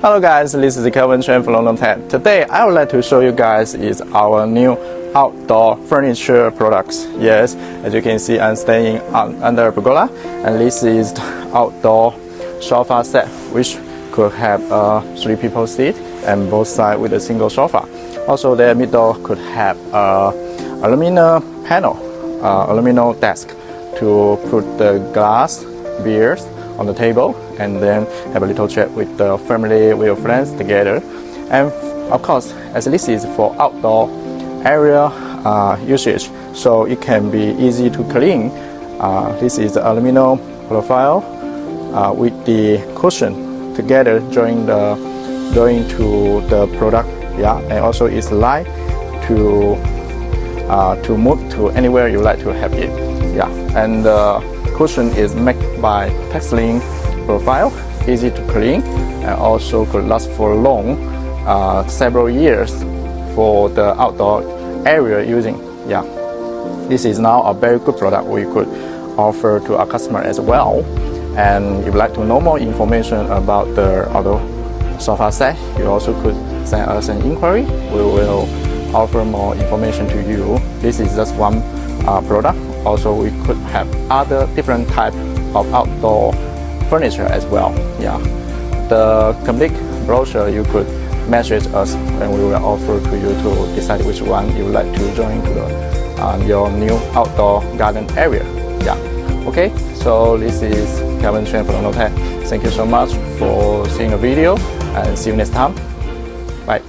Hello guys, this is Kelvin Chen from AlunoTec. Today I would like to show you guys is our new outdoor furniture products. Yes, as you can see, I'm staying under a pergola, and this is the outdoor sofa set, which could have a 3 people seat and both sides with a single sofa. Also, the middle could have a aluminum panel, aluminum desk to put the glass beers on the table, and then have a little chat with the family, with your friends together. And of course, as this is for outdoor area usage, so it can be easy to clean. This is the aluminum profile with the cushion together join to the product. Yeah, and also it's light to move to anywhere you like to have it. Yeah, and cushion is made by textile profile, easy to clean, and also could last for long, several years for the outdoor area using. Yeah, this is now a very good product we could offer to our customer as well. And if you'd like to know more information about the outdoor sofa set, you also could send us an inquiry. We will offer more information to you. This is just one product. Also, we could have other different type of outdoor furniture as well. Yeah, the complete brochure you could message us, and we will offer to you to decide which one you would like to join to your new outdoor garden area. Yeah. Okay. So this is Kelvin Chen from AlunoTec. Thank you so much for seeing the video, and see you next time. Bye.